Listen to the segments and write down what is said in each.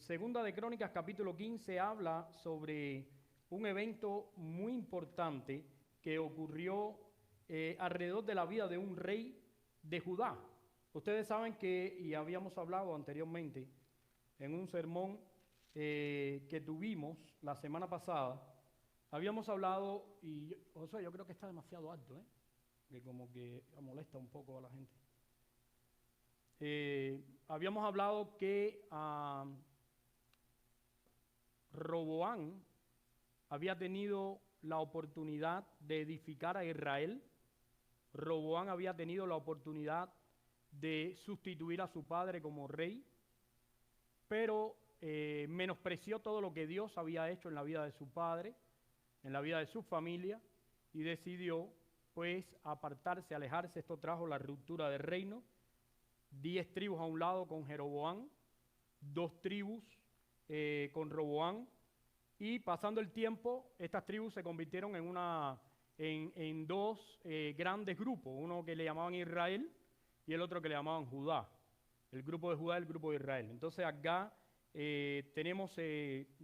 Segunda de Crónicas, capítulo 15, habla sobre un evento muy importante que ocurrió alrededor de la vida de un rey de Judá. Ustedes saben que, y habíamos hablado anteriormente en un sermón que tuvimos la semana pasada, habíamos hablado, y Josué, yo creo que está demasiado alto, que como que molesta un poco a la gente. Habíamos hablado que Roboán había tenido la oportunidad de edificar a Israel. Roboán había tenido la oportunidad de sustituir a su padre como rey, pero menospreció todo lo que Dios había hecho en la vida de su padre, en la vida de su familia, y decidió pues apartarse, alejarse. Esto trajo la ruptura del reino. 10 tribus a un lado con Jeroboam, 2 tribus con Roboán, y pasando el tiempo, estas tribus se convirtieron en dos grandes grupos, uno que le llamaban Israel y el otro que le llamaban Judá, el grupo de Judá y el grupo de Israel. Entonces acá tenemos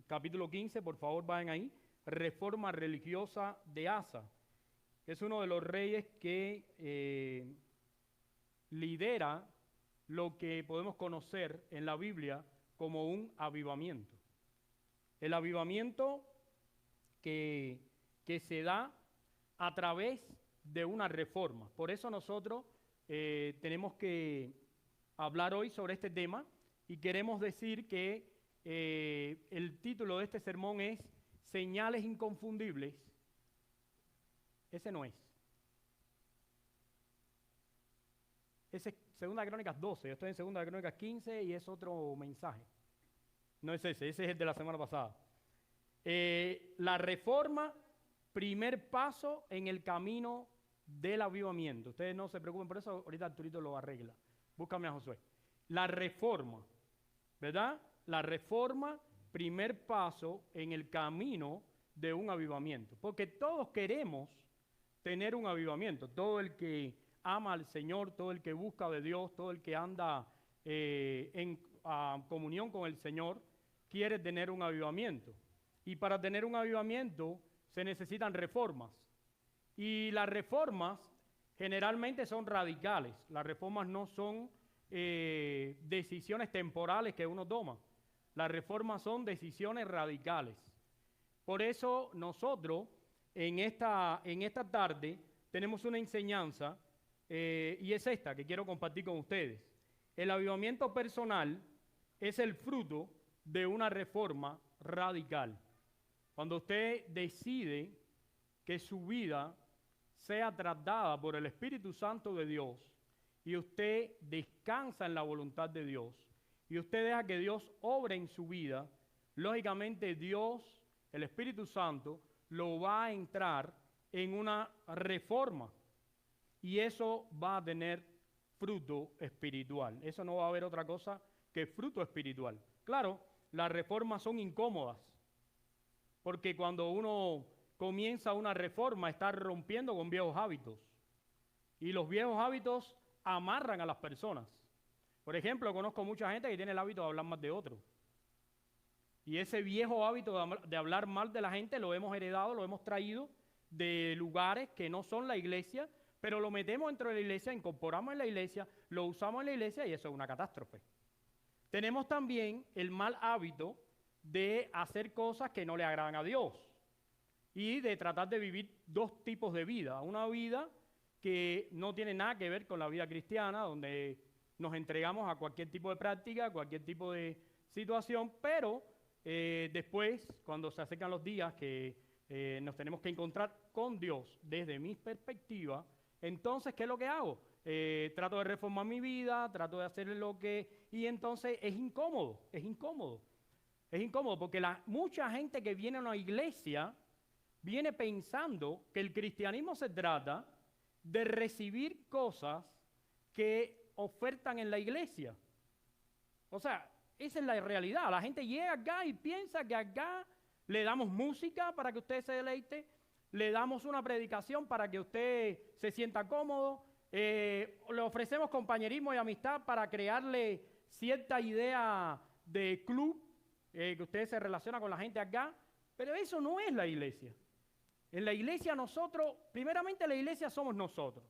capítulo 15, por favor vayan ahí, reforma religiosa de Asa, que es uno de los reyes que lidera lo que podemos conocer en la Biblia como un avivamiento. El avivamiento que se da a través de una reforma. Por eso nosotros tenemos que hablar hoy sobre este tema y queremos decir que el título de este sermón es Señales Inconfundibles. Ese no es. Ese es Segunda de Crónicas 12, yo estoy en Segunda de Crónicas 15 y es otro mensaje. No es ese es el de la semana pasada. La reforma, primer paso en el camino del avivamiento. Ustedes no se preocupen por eso, ahorita Arturito lo arregla. Búscame a Josué. La reforma, ¿verdad? La reforma, primer paso en el camino de un avivamiento. Porque todos queremos tener un avivamiento. Todo el que ama al Señor, todo el que busca de Dios, todo el que anda en comunión con el Señor, quiere tener un avivamiento. Y para tener un avivamiento se necesitan reformas. Y las reformas generalmente son radicales. Las reformas no son decisiones temporales que uno toma. Las reformas son decisiones radicales. Por eso nosotros en esta tarde tenemos una enseñanza y es esta que quiero compartir con ustedes. El avivamiento personal es el fruto de una reforma radical. Cuando usted decide que su vida sea tratada por el Espíritu Santo de Dios y usted descansa en la voluntad de Dios y usted deja que Dios obre en su vida, lógicamente Dios, el Espíritu Santo, lo va a entrar en una reforma y eso va a tener fruto espiritual. Eso no va a haber otra cosa que fruto espiritual. Claro, las reformas son incómodas, porque cuando uno comienza una reforma está rompiendo con viejos hábitos. Y los viejos hábitos amarran a las personas. Por ejemplo, conozco mucha gente que tiene el hábito de hablar mal de otro. Y ese viejo hábito de hablar mal de la gente lo hemos heredado, lo hemos traído de lugares que no son la iglesia, pero lo metemos dentro de la iglesia, incorporamos en la iglesia, lo usamos en la iglesia y eso es una catástrofe. Tenemos también el mal hábito de hacer cosas que no le agradan a Dios y de tratar de vivir dos tipos de vida. Una vida que no tiene nada que ver con la vida cristiana, donde nos entregamos a cualquier tipo de práctica, a cualquier tipo de situación, pero después, cuando se acercan los días que nos tenemos que encontrar con Dios, desde mi perspectiva, entonces, ¿qué es lo que hago? Trato de reformar mi vida, trato de hacer lo que... Y entonces es incómodo. Es incómodo porque mucha gente que viene a una iglesia viene pensando que el cristianismo se trata de recibir cosas que ofertan en la iglesia. O sea, esa es la realidad. La gente llega acá y piensa que acá le damos música para que usted se deleite, le damos una predicación para que usted se sienta cómodo, le ofrecemos compañerismo y amistad para crearle cierta idea de club que usted se relaciona con la gente acá, pero eso no es la iglesia. En la iglesia nosotros, primeramente la iglesia somos nosotros.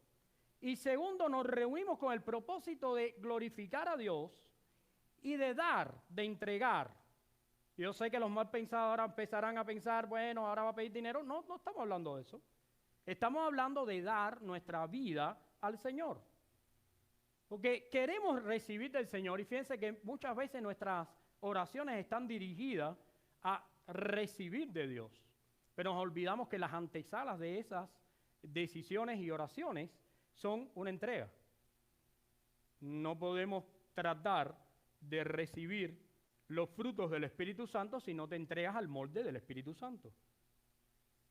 Y segundo, nos reunimos con el propósito de glorificar a Dios y de dar, de entregar. Yo sé que los mal pensados ahora empezarán a pensar, bueno, ahora va a pedir dinero. No, no estamos hablando de eso. Estamos hablando de dar nuestra vida al Señor. Porque queremos recibir del Señor, y fíjense que muchas veces nuestras oraciones están dirigidas a recibir de Dios. Pero nos olvidamos que las antesalas de esas decisiones y oraciones son una entrega. No podemos tratar de recibir los frutos del Espíritu Santo si no te entregas al molde del Espíritu Santo.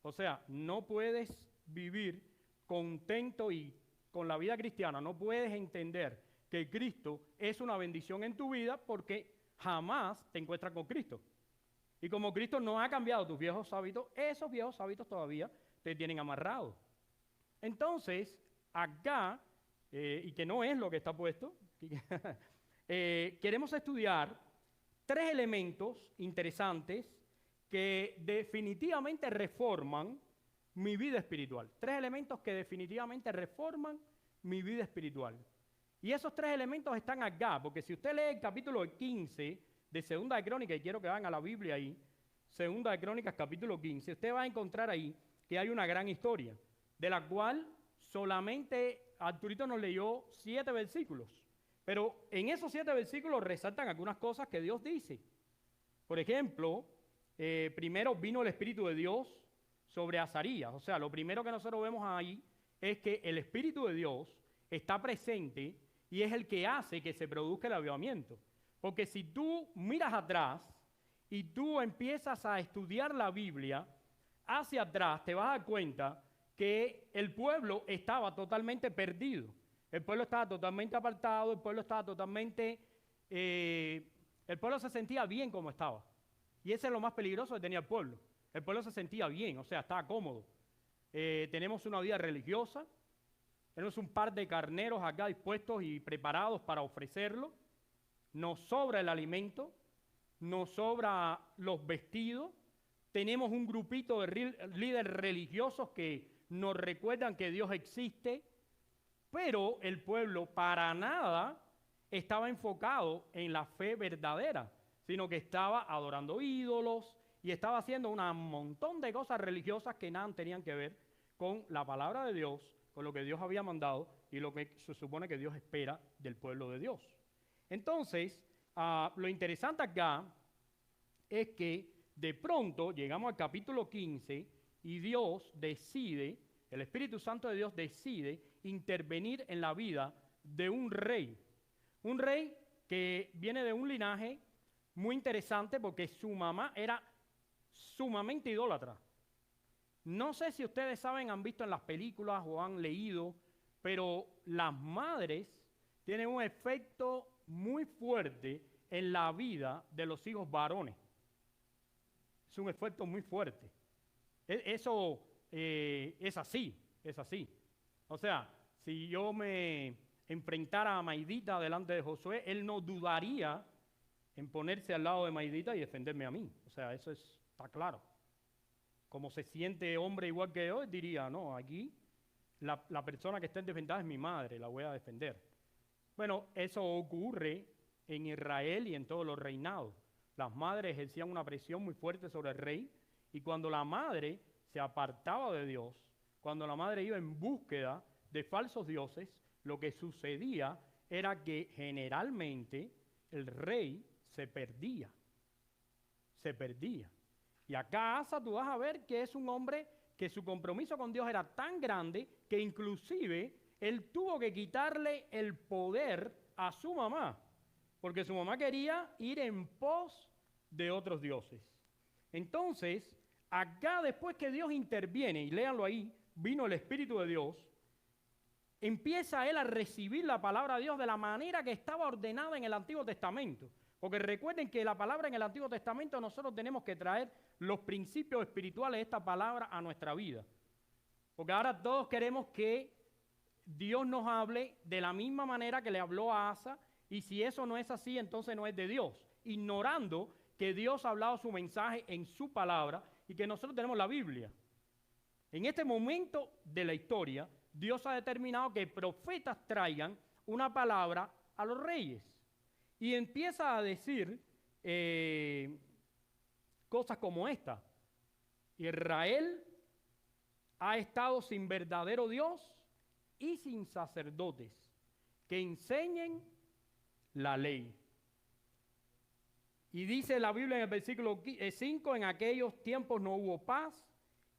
O sea, no puedes vivir contento y con la vida cristiana, no puedes entender que Cristo es una bendición en tu vida porque jamás te encuentras con Cristo. Y como Cristo no ha cambiado tus viejos hábitos, esos viejos hábitos todavía te tienen amarrado. Entonces, acá, y que no es lo que está puesto, queremos estudiar 3 elementos interesantes que definitivamente reforman mi vida espiritual. 3 elementos que definitivamente reforman mi vida espiritual. Y esos 3 elementos están acá, porque si usted lee el capítulo 15 de Segunda de Crónicas, y quiero que vayan a la Biblia ahí, Segunda de Crónicas capítulo 15, usted va a encontrar ahí que hay una gran historia, de la cual solamente Arturito nos leyó 7 versículos. Pero en esos 7 versículos resaltan algunas cosas que Dios dice. Por ejemplo, primero vino el Espíritu de Dios sobre Azarías. O sea, lo primero que nosotros vemos ahí es que el Espíritu de Dios está presente y es el que hace que se produzca el avivamiento. Porque si tú miras atrás y tú empiezas a estudiar la Biblia, hacia atrás te vas a dar cuenta que el pueblo estaba totalmente perdido. El pueblo estaba totalmente apartado, el pueblo estaba totalmente... el pueblo se sentía bien como estaba. Y ese es lo más peligroso que tenía el pueblo. El pueblo se sentía bien, o sea, estaba cómodo. Tenemos una vida religiosa, tenemos un par de carneros acá dispuestos y preparados para ofrecerlo. Nos sobra el alimento, nos sobra los vestidos. Tenemos un grupito de líderes religiosos que nos recuerdan que Dios existe, pero el pueblo para nada estaba enfocado en la fe verdadera, sino que estaba adorando ídolos y estaba haciendo un montón de cosas religiosas que nada tenían que ver con la palabra de Dios, con lo que Dios había mandado y lo que se supone que Dios espera del pueblo de Dios. Entonces, lo interesante acá es que de pronto llegamos al capítulo 15 y Dios decide, el Espíritu Santo de Dios decide intervenir en la vida de un rey. Un rey que viene de un linaje muy interesante porque su mamá era sumamente idólatra. No sé si ustedes saben, han visto en las películas o han leído, pero las madres tienen un efecto muy fuerte en la vida de los hijos varones. Es un efecto muy fuerte. Eso es así, es así. O sea, si yo me enfrentara a Maidita delante de Josué, él no dudaría en ponerse al lado de Maidita y defenderme a mí. O sea, eso está claro. Como se siente hombre igual que yo, diría, no, aquí la persona que está en defensa es mi madre, la voy a defender. Bueno, eso ocurre en Israel y en todos los reinados. Las madres ejercían una presión muy fuerte sobre el rey y cuando la madre se apartaba de Dios, cuando la madre iba en búsqueda de falsos dioses, lo que sucedía era que generalmente el rey se perdía. Se perdía. Y acá Asa tú vas a ver que es un hombre que su compromiso con Dios era tan grande que inclusive él tuvo que quitarle el poder a su mamá, porque su mamá quería ir en pos de otros dioses. Entonces, acá después que Dios interviene, y léanlo ahí, vino el Espíritu de Dios, empieza él a recibir la palabra de Dios de la manera que estaba ordenada en el Antiguo Testamento. Porque recuerden que la palabra en el Antiguo Testamento nosotros tenemos que traer los principios espirituales de esta palabra a nuestra vida. Porque ahora todos queremos que Dios nos hable de la misma manera que le habló a Asa, y si eso no es así, entonces no es de Dios, ignorando que Dios ha hablado su mensaje en su palabra y que nosotros tenemos la Biblia. En este momento de la historia, Dios ha determinado que profetas traigan una palabra a los reyes. Y empieza a decir cosas como esta. Israel ha estado sin verdadero Dios y sin sacerdotes que enseñen la ley. Y dice la Biblia en el versículo 5, en aquellos tiempos no hubo paz,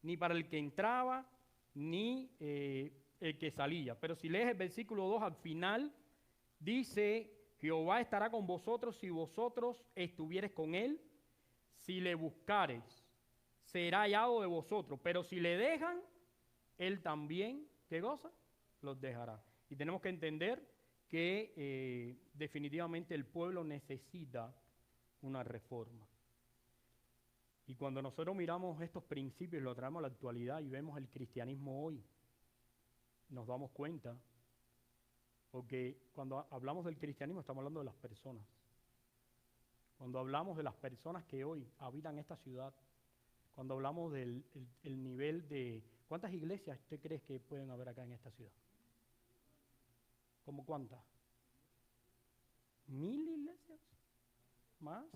ni para el que entraba, ni el que salía. Pero si lees el versículo 2 al final, dice, Jehová estará con vosotros si vosotros estuviereis con él, si le buscareis, será hallado de vosotros. Pero si le dejan, él también, ¿qué cosa? Los dejará. Y tenemos que entender que definitivamente el pueblo necesita una reforma. Y cuando nosotros miramos estos principios y los traemos a la actualidad y vemos el cristianismo hoy, nos damos cuenta, porque cuando hablamos del cristianismo estamos hablando de las personas. Cuando hablamos de las personas que hoy habitan esta ciudad, cuando hablamos del el nivel de... ¿Cuántas iglesias usted cree que pueden haber acá en esta ciudad? ¿Cómo cuántas? ¿1000 iglesias? ¿Más?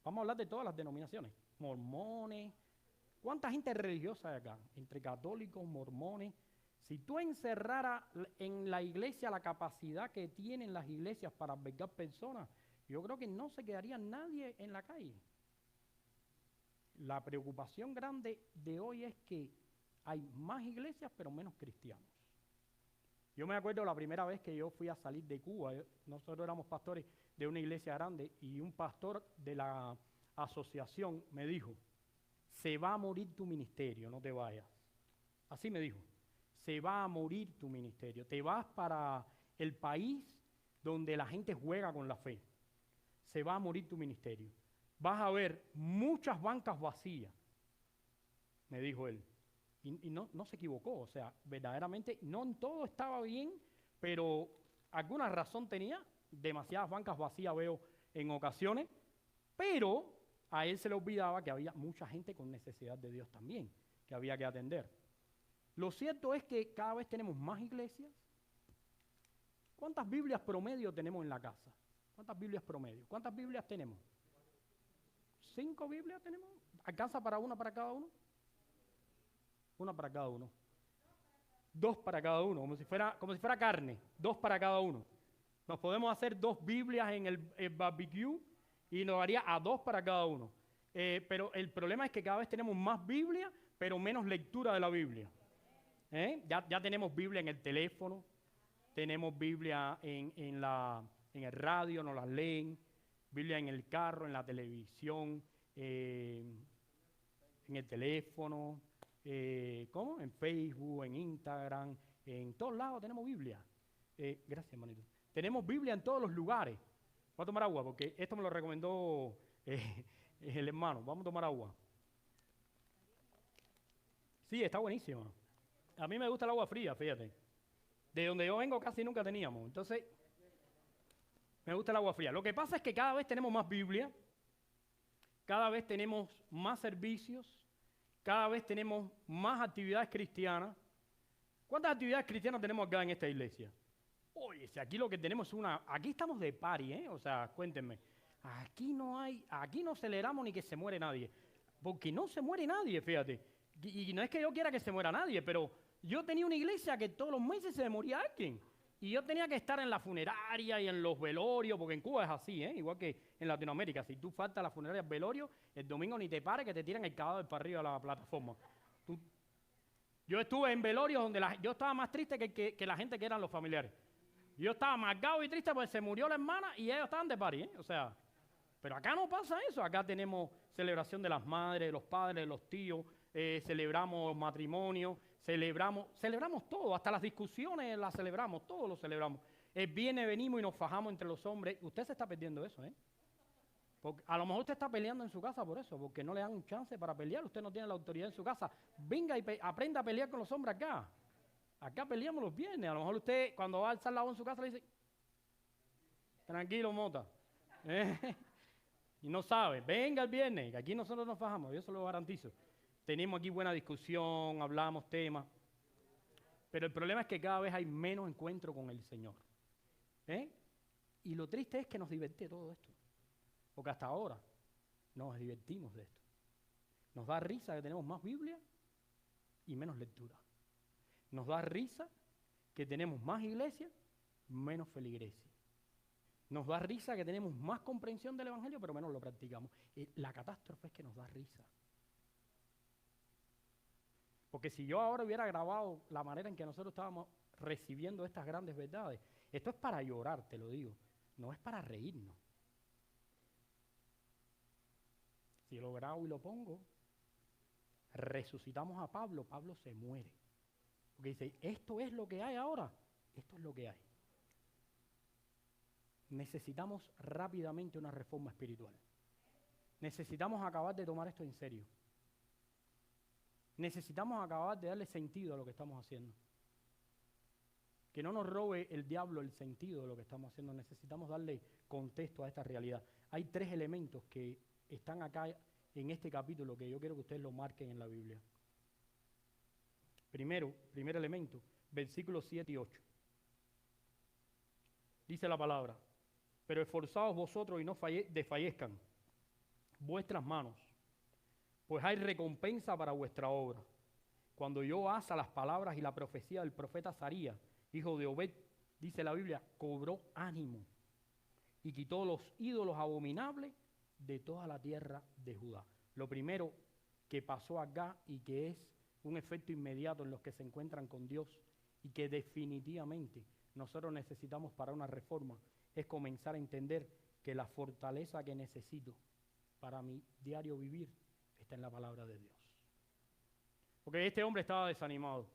Vamos a hablar de todas las denominaciones. Mormones. ¿Cuánta gente religiosa hay acá? Entre católicos, mormones. Si tú encerraras en la iglesia la capacidad que tienen las iglesias para albergar personas, yo creo que no se quedaría nadie en la calle. La preocupación grande de hoy es que hay más iglesias pero menos cristianos. Yo me acuerdo la primera vez que yo fui a salir de Cuba, nosotros éramos pastores de una iglesia grande y un pastor de la asociación me dijo, se va a morir tu ministerio, no te vayas. Así me dijo, se va a morir tu ministerio, te vas para el país donde la gente juega con la fe, se va a morir tu ministerio. Vas a ver muchas bancas vacías, me dijo él. Y no se equivocó, o sea, verdaderamente no en todo estaba bien, pero alguna razón tenía, demasiadas bancas vacías veo en ocasiones, pero a él se le olvidaba que había mucha gente con necesidad de Dios también, que había que atender. Lo cierto es que cada vez tenemos más iglesias. ¿Cuántas Biblias promedio tenemos en la casa? ¿Cuántas Biblias promedio? ¿Cuántas Biblias tenemos? 5 Biblias tenemos. ¿Alcanza para una para cada uno? Una para cada uno. 2 para cada uno, como si fuera carne. 2 para cada uno. Nos podemos hacer 2 Biblias en el barbecue y nos daría a 2 para cada uno. Pero el problema es que cada vez tenemos más Biblia, pero menos lectura de la Biblia. Ya tenemos Biblia en el teléfono, tenemos Biblia en el radio, nos las leen, Biblia en el carro, en la televisión, en el teléfono. ¿Cómo? En Facebook, en Instagram, en todos lados tenemos Biblia. Gracias, hermanito. Tenemos Biblia en todos los lugares. Voy a tomar agua porque esto me lo recomendó el hermano. Vamos a tomar agua. Sí, está buenísima. A mí me gusta el agua fría, fíjate. De donde yo vengo casi nunca teníamos. Entonces, me gusta el agua fría. Lo que pasa es que cada vez tenemos más Biblia, cada vez tenemos más servicios, cada vez tenemos más actividades cristianas. ¿Cuántas actividades cristianas tenemos acá en esta iglesia? Oye, si aquí lo que tenemos es aquí estamos de party, ¿eh? O sea, cuéntenme. Aquí no celebramos ni que se muere nadie. Porque no se muere nadie, fíjate. Y no es que yo quiera que se muera nadie, pero yo tenía una iglesia que todos los meses se moría alguien. Y yo tenía que estar en la funeraria y en los velorios, porque en Cuba es así, igual que en Latinoamérica. Si tú faltas a la funeraria, al velorio, el domingo ni te pares que te tiran el cadáver para arriba de la plataforma. Yo estuve en velorios donde yo estaba más triste que la gente que eran los familiares. Yo estaba amargado y triste porque se murió la hermana y ellos estaban de party, O sea, pero acá no pasa eso. Acá tenemos celebración de las madres, de los padres, de los tíos, celebramos matrimonio, celebramos todo, hasta las discusiones las celebramos, todo lo celebramos. Venimos y nos fajamos entre los hombres. Usted se está perdiendo eso, Porque a lo mejor usted está peleando en su casa por eso, porque no le dan un chance para pelear, usted no tiene la autoridad en su casa. Venga y aprenda a pelear con los hombres acá. Acá peleamos los viernes. A lo mejor usted cuando va a alzar la voz en su casa le dice, tranquilo, mota. y no sabe, venga el viernes, que aquí nosotros nos fajamos, yo se lo garantizo. Tenemos aquí buena discusión, hablamos temas, pero el problema es que cada vez hay menos encuentro con el Señor. Y lo triste es que nos divierte todo esto, porque hasta ahora nos divertimos de esto. Nos da risa que tenemos más Biblia y menos lectura. Nos da risa que tenemos más iglesia, menos feligresía. Nos da risa que tenemos más comprensión del Evangelio, pero menos lo practicamos. La catástrofe es que nos da risa. Porque si yo ahora hubiera grabado la manera en que nosotros estábamos recibiendo estas grandes verdades, esto es para llorar, te lo digo, no es para reírnos. Si lo grabo y lo pongo, resucitamos a Pablo, Pablo se muere. Porque dice, esto es lo que hay ahora, esto es lo que hay. Necesitamos rápidamente una reforma espiritual. Necesitamos acabar de tomar esto en serio. Necesitamos acabar de darle sentido a lo que estamos haciendo. Que no nos robe el diablo el sentido de lo que estamos haciendo. Necesitamos darle contexto a esta realidad. Hay 3 elementos que están acá en este capítulo que yo quiero que ustedes lo marquen en la Biblia. Primer elemento, versículos 7 y 8. Dice la palabra, pero esforzaos vosotros y no desfallezcan vuestras manos, pues hay recompensa para vuestra obra. Cuando yo asa las palabras y la profecía del profeta Azarías, hijo de Obed, dice la Biblia, cobró ánimo y quitó los ídolos abominables de toda la tierra de Judá. Lo primero que pasó acá y que es un efecto inmediato en los que se encuentran con Dios y que definitivamente nosotros necesitamos para una reforma es comenzar a entender que la fortaleza que necesito para mi diario vivir está en la palabra de Dios. Porque este hombre estaba desanimado,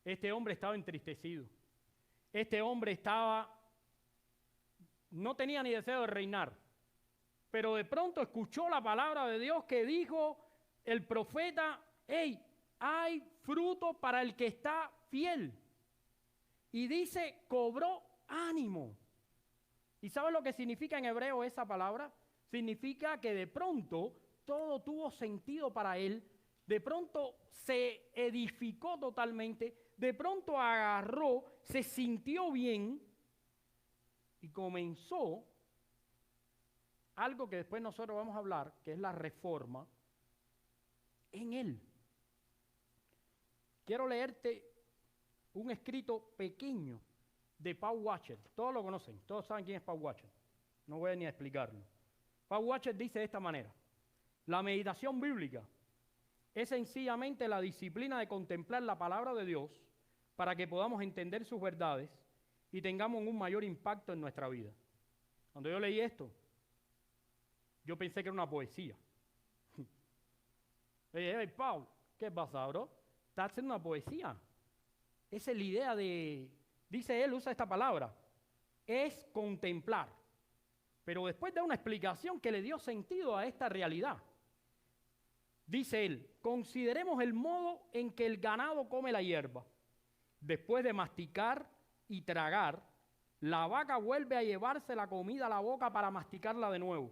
este hombre estaba entristecido, este hombre no tenía ni deseo de reinar, pero de pronto escuchó la palabra de Dios que dijo el profeta, hey, hay fruto para el que está fiel. Y dice, cobró ánimo. ¿Y sabes lo que significa en hebreo esa palabra? Significa que de pronto todo tuvo sentido para él, de pronto se edificó totalmente, de pronto agarró, se sintió bien y comenzó algo que después nosotros vamos a hablar, que es la reforma en él. Quiero leerte un escrito pequeño de Paul Washer. Todos lo conocen, todos saben quién es Paul Washer. No voy ni a explicarlo. Paul Washer dice de esta manera: la meditación bíblica es sencillamente la disciplina de contemplar la palabra de Dios para que podamos entender sus verdades y tengamos un mayor impacto en nuestra vida. Cuando yo leí esto, yo pensé que era una poesía. Hey, Paul, ¿qué pasa, bro? Estás haciendo una poesía. Esa es la idea de, dice él, usa esta palabra, es contemplar. Pero después da una explicación que le dio sentido a esta realidad. Dice él, consideremos el modo en que el ganado come la hierba. Después de masticar y tragar, la vaca vuelve a llevarse la comida a la boca para masticarla de nuevo.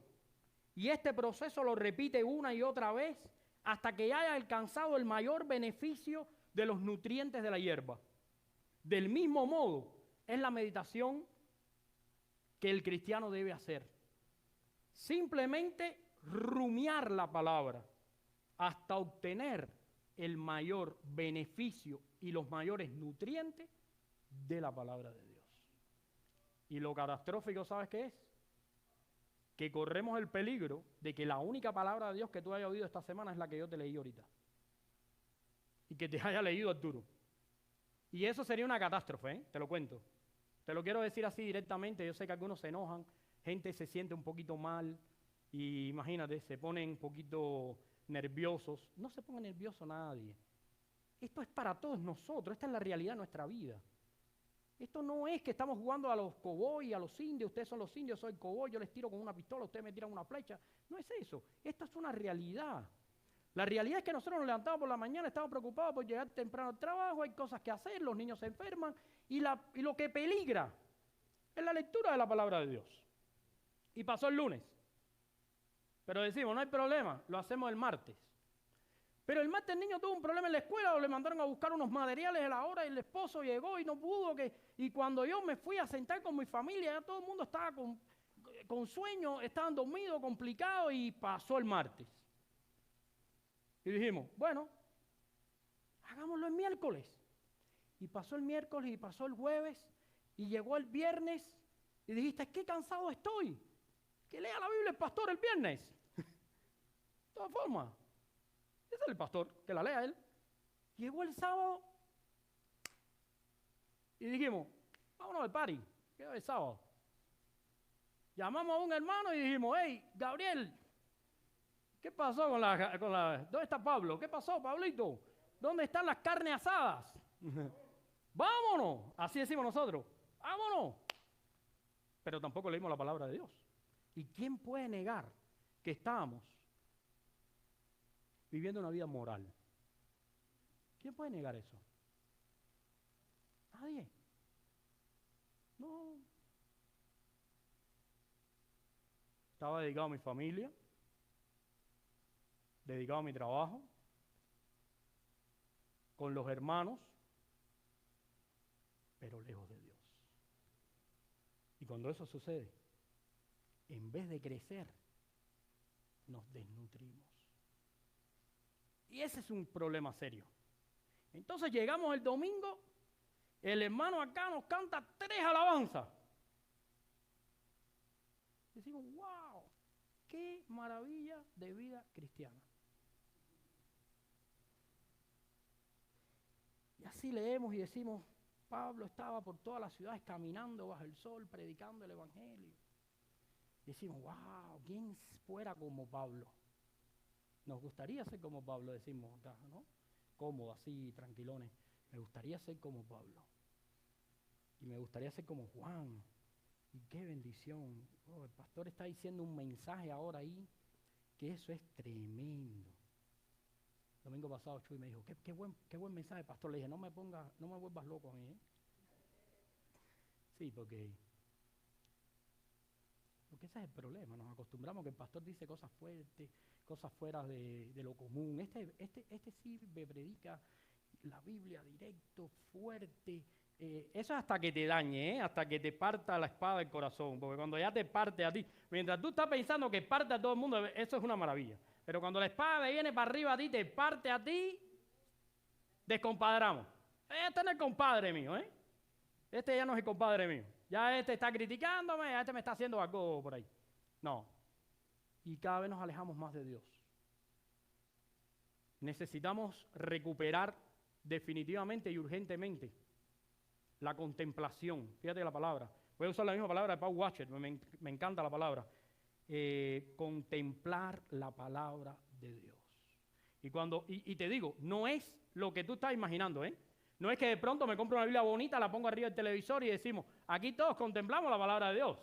Y este proceso lo repite una y otra vez hasta que haya alcanzado el mayor beneficio de los nutrientes de la hierba. Del mismo modo, es la meditación que el cristiano debe hacer. Simplemente rumiar la palabra hasta obtener el mayor beneficio y los mayores nutrientes de la palabra de Dios. Y lo catastrófico, ¿sabes qué es? Que corremos el peligro de que la única palabra de Dios que tú hayas oído esta semana es la que yo te leí ahorita. Y que te haya leído Arturo. Y eso sería una catástrofe, te lo cuento. Te lo quiero decir así directamente. Yo sé que algunos se enojan, gente se siente un poquito mal y imagínate, se ponen un poquito nerviosos. No se ponga nervioso nadie. Esto es para todos nosotros, esta es la realidad de nuestra vida. Esto no es que estamos jugando a los cowboys, a los indios, ustedes son los indios, soy cowboy, yo les tiro con una pistola, ustedes me tiran una flecha. No es eso, esto es una realidad. La realidad es que nosotros nos levantamos por la mañana, estamos preocupados por llegar temprano al trabajo, hay cosas que hacer, los niños se enferman y lo que peligra es la lectura de la palabra de Dios. Y pasó el lunes. Pero decimos, no hay problema, lo hacemos el martes. Pero el martes el niño tuvo un problema en la escuela o le mandaron a buscar unos materiales a la hora y el esposo llegó y no pudo. Y cuando yo me fui a sentar con mi familia, ya todo el mundo estaba con sueño, estaban dormidos, complicados y pasó el martes. Y dijimos, bueno, hagámoslo el miércoles. Y pasó el miércoles y pasó el jueves y llegó el viernes y dijiste, qué cansado estoy. Que lea la Biblia el pastor el viernes. De todas formas. Ese es el pastor, que la lea él. Llegó el sábado y dijimos, vámonos al party, que es el sábado. Llamamos a un hermano y dijimos, hey, Gabriel, ¿qué pasó con la... ¿Dónde está Pablo? ¿Qué pasó, Pablito? ¿Dónde están las carnes asadas? Vámonos, así decimos nosotros, vámonos. Pero tampoco leímos la palabra de Dios. ¿Y quién puede negar que estábamos viviendo una vida moral? ¿Quién puede negar eso? Nadie. No. Estaba dedicado a mi familia, dedicado a mi trabajo, con los hermanos, pero lejos de Dios. Y cuando eso sucede, en vez de crecer, nos desnutrimos. Y ese es un problema serio. Entonces llegamos el domingo, el hermano acá nos canta 3 alabanzas. Decimos, wow, qué maravilla de vida cristiana. Y así leemos y decimos, Pablo estaba por todas las ciudades caminando bajo el sol, predicando el evangelio. Y decimos, wow, ¿quién fuera como Pablo? Nos gustaría ser como Pablo, decimos acá, ¿no? Cómodo, así, tranquilones. Me gustaría ser como Pablo. Y me gustaría ser como Juan. Y qué bendición. Oh, el pastor está diciendo un mensaje ahora ahí, que eso es tremendo. El domingo pasado Chuy me dijo, qué buen mensaje, pastor. Le dije, no me vuelvas loco a mí, ¿eh? Sí, porque ese es el problema. Nos acostumbramos que el pastor dice cosas fuertes, cosas fuera de lo común. Este sí me predica la Biblia directo, fuerte. Eso es hasta que te dañe, hasta que te parta la espada del corazón. Porque cuando ya te parte a ti, mientras tú estás pensando que parte a todo el mundo, eso es una maravilla. Pero cuando la espada viene para arriba a ti, te parte a ti, descompadramos. Este no es el compadre mío, ¿eh? Este ya no es el compadre mío. Ya este está criticándome, ya este me está haciendo algo por ahí. No. Y cada vez nos alejamos más de Dios. Necesitamos recuperar definitivamente y urgentemente la contemplación. Fíjate la palabra. Voy a usar la misma palabra de Paul Washer, me encanta la palabra. Contemplar la palabra de Dios. Y te digo, no es lo que tú estás imaginando, ¿eh? No es que de pronto me compro una Biblia bonita, la pongo arriba del televisor y decimos, aquí todos contemplamos la palabra de Dios.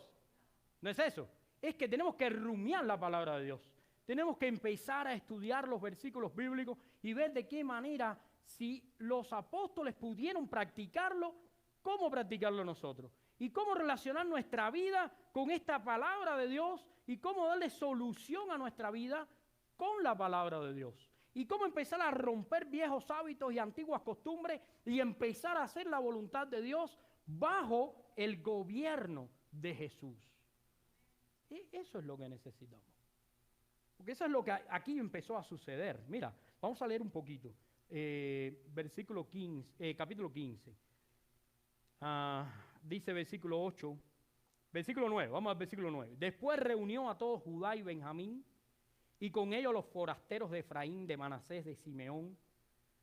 No es eso. Es que tenemos que rumiar la palabra de Dios. Tenemos que empezar a estudiar los versículos bíblicos y ver de qué manera, si los apóstoles pudieron practicarlo, cómo practicarlo nosotros. Y cómo relacionar nuestra vida con esta palabra de Dios y cómo darle solución a nuestra vida con la palabra de Dios. Y cómo empezar a romper viejos hábitos y antiguas costumbres y empezar a hacer la voluntad de Dios bajo el gobierno de Jesús. Y eso es lo que necesitamos. Porque eso es lo que aquí empezó a suceder. Mira, vamos a leer un poquito. Capítulo 15. Dice versículo 8. Versículo 9, vamos al versículo 9. Después reunió a todos Judá y Benjamín, y con ellos los forasteros de Efraín, de Manasés, de Simeón,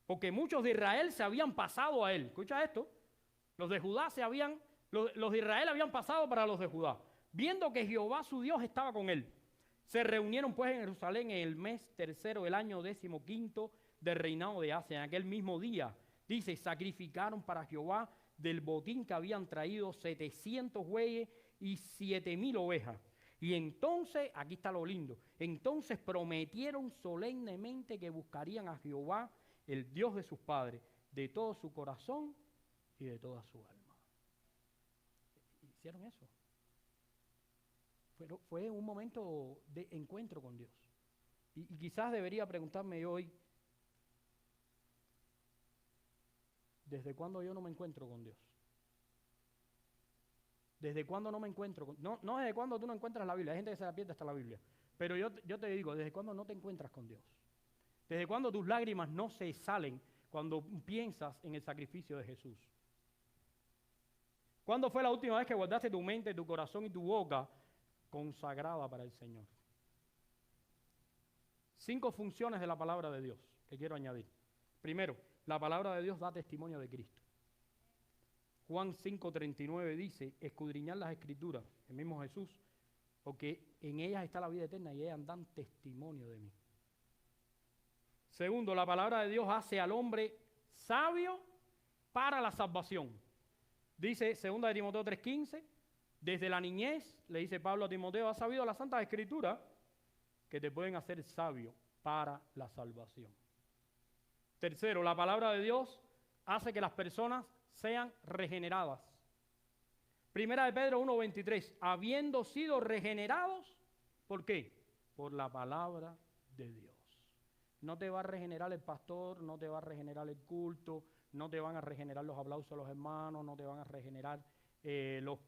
porque muchos de Israel se habían pasado a él. Escucha esto. Los de Israel habían pasado para los de Judá, viendo que Jehová su Dios estaba con él. Se reunieron pues en Jerusalén en el mes 3 del año 15 del reinado de Asa. En aquel mismo día, dice, sacrificaron para Jehová del botín que habían traído 700 bueyes y 7,000 ovejas. Y entonces, aquí está lo lindo, entonces prometieron solemnemente que buscarían a Jehová, el Dios de sus padres, de todo su corazón y de toda su alma. ¿Hicieron eso? fue un momento de encuentro con Dios. Y quizás debería preguntarme hoy, ¿desde cuándo yo no me encuentro con Dios? ¿Desde cuándo no me encuentro con Dios? No desde cuándo tú no encuentras la Biblia. Hay gente que se la pierde hasta la Biblia. Pero yo te digo, ¿desde cuándo no te encuentras con Dios? ¿Desde cuándo tus lágrimas no se salen cuando piensas en el sacrificio de Jesús? ¿Cuándo fue la última vez que guardaste tu mente, tu corazón y tu boca consagrada para el Señor? 5 funciones de la palabra de Dios que quiero añadir. Primero, la palabra de Dios da testimonio de Cristo. Juan 5:39 dice, escudriñad las Escrituras, el mismo Jesús, porque en ellas está la vida eterna y ellas dan testimonio de mí. Segundo, la palabra de Dios hace al hombre sabio para la salvación. Dice 2 de Timoteo 3:15, desde la niñez, le dice Pablo a Timoteo, has sabido las santas Escrituras que te pueden hacer sabio para la salvación. Tercero, la palabra de Dios hace que las personas sean regeneradas. Primera de Pedro 1:23, habiendo sido regenerados, ¿por qué? Por la palabra de Dios. No te va a regenerar el pastor, no te va a regenerar el culto, no te van a regenerar los aplausos de los hermanos, no te van a regenerar los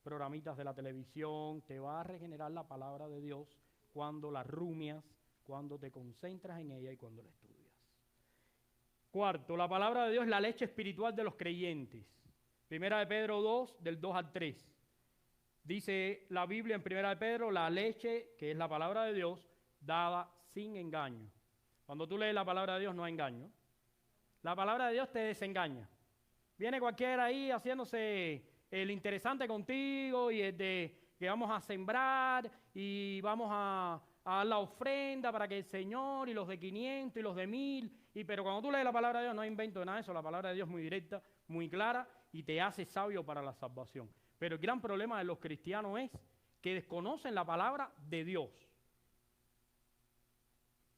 programitas de la televisión, te va a regenerar la palabra de Dios cuando la rumias, cuando te concentras en ella y cuando la estudias. Cuarto, la palabra de Dios es la leche espiritual de los creyentes. Primera de Pedro 2, del 2 al 3. Dice la Biblia en Primera de Pedro, la leche, que es la palabra de Dios, dada sin engaño. Cuando tú lees la palabra de Dios no hay engaño. La palabra de Dios te desengaña. Viene cualquiera ahí haciéndose el interesante contigo y el de que vamos a sembrar y vamos a dar la ofrenda para que el Señor y los de 500 y los de 1000. Pero cuando tú lees la palabra de Dios no hay invento de nada de eso. La palabra de Dios es muy directa, muy clara y te hace sabio para la salvación. Pero el gran problema de los cristianos es que desconocen la palabra de Dios.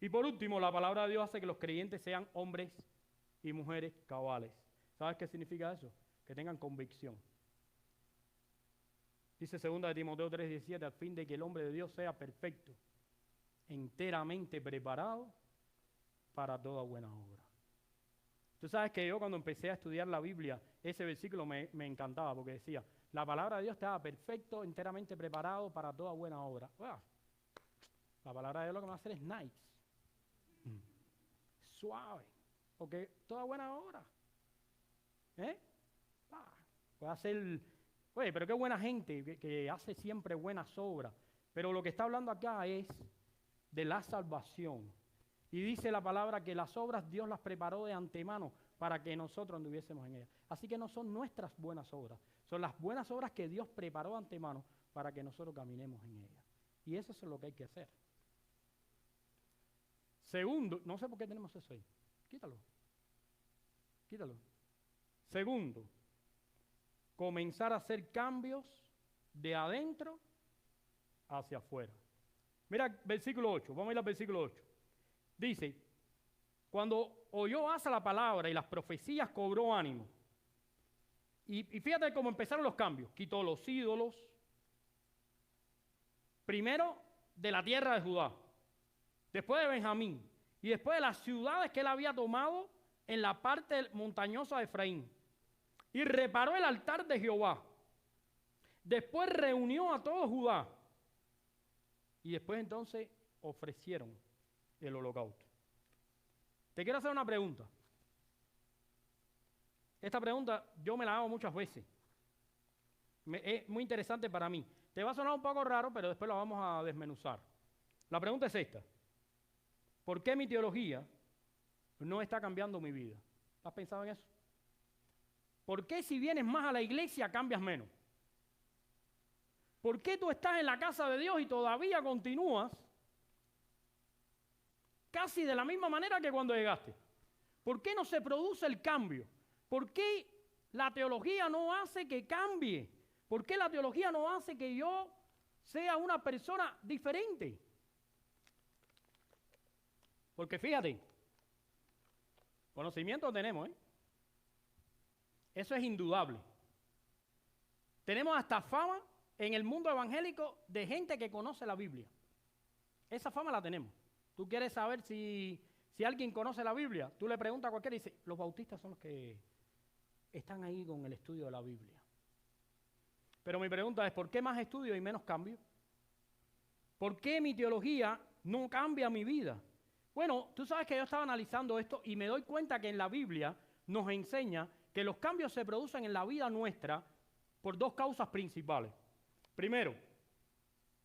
Y por último, la palabra de Dios hace que los creyentes sean hombres y mujeres cabales. ¿Sabes qué significa eso? Que tengan convicción. Dice 2 de Timoteo 3:17, al fin de que el hombre de Dios sea perfecto, enteramente preparado para toda buena obra. Tú sabes que yo cuando empecé a estudiar la Biblia, ese versículo me encantaba porque decía, la palabra de Dios estaba perfecto, enteramente preparado para toda buena obra. Bueno, la palabra de Dios lo que me va a hacer es nice, suave, porque toda buena obra. Puede hacer, oye, pero qué buena gente que hace siempre buenas obras. Pero lo que está hablando acá es de la salvación. Y dice la palabra que las obras Dios las preparó de antemano para que nosotros anduviésemos en ellas. Así que no son nuestras buenas obras, son las buenas obras que Dios preparó de antemano para que nosotros caminemos en ellas. Y eso es lo que hay que hacer. Segundo, no sé por qué tenemos eso ahí. Quítalo. Segundo, comenzar a hacer cambios de adentro hacia afuera. Mira, versículo 8, vamos a ir al versículo 8. Dice, cuando oyó Asa la palabra y las profecías cobró ánimo. Y fíjate cómo empezaron los cambios. Quitó los ídolos. Primero de la tierra de Judá. Después de Benjamín. Y después de las ciudades que él había tomado en la parte montañosa de Efraín. Y reparó el altar de Jehová. Después reunió a todo Judá. Y después entonces ofrecieron el holocausto. Te quiero hacer una pregunta. Esta pregunta yo me la hago muchas veces. Es muy interesante para mí. Te va a sonar un poco raro, pero después la vamos a desmenuzar. La pregunta es esta. ¿Por qué mi teología no está cambiando mi vida? ¿Has pensado en eso? ¿Por qué si vienes más a la iglesia cambias menos? ¿Por qué tú estás en la casa de Dios y todavía continúas casi de la misma manera que cuando llegaste? ¿Por qué no se produce el cambio? ¿Por qué la teología no hace que cambie? ¿Por qué la teología no hace que yo sea una persona diferente? Porque fíjate, conocimiento tenemos, Eso es indudable. Tenemos hasta fama en el mundo evangélico de gente que conoce la Biblia. Esa fama la tenemos. Tú quieres saber si alguien conoce la Biblia, tú le preguntas a cualquiera y dice, los bautistas son los que están ahí con el estudio de la Biblia. Pero mi pregunta es, ¿por qué más estudio y menos cambio? ¿Por qué mi teología no cambia mi vida? Bueno, tú sabes que yo estaba analizando esto y me doy cuenta que en la Biblia nos enseña que los cambios se producen en la vida nuestra por dos causas principales. Primero,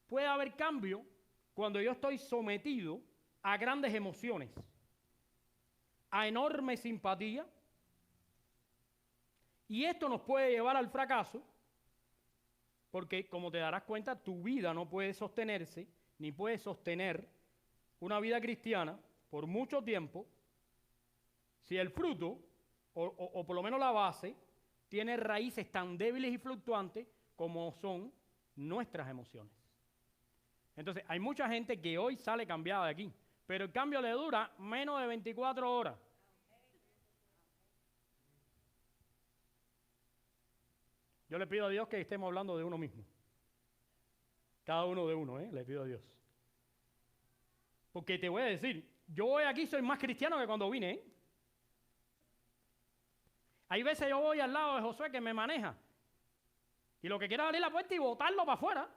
puede haber cambio cuando yo estoy sometido a grandes emociones, a enorme simpatía, y esto nos puede llevar al fracaso, porque como te darás cuenta, tu vida no puede sostenerse, ni puede sostener una vida cristiana por mucho tiempo, si el fruto, o por lo menos la base, tiene raíces tan débiles y fluctuantes como son nuestras emociones. Entonces, hay mucha gente que hoy sale cambiada de aquí, pero el cambio le dura menos de 24 horas. Yo le pido a Dios que estemos hablando de uno mismo. Cada uno de uno, le pido a Dios. Porque te voy a decir, yo hoy aquí soy más cristiano que cuando vine, Hay veces yo voy al lado de Josué que me maneja y lo que quiere es abrir la puerta y botarlo para afuera.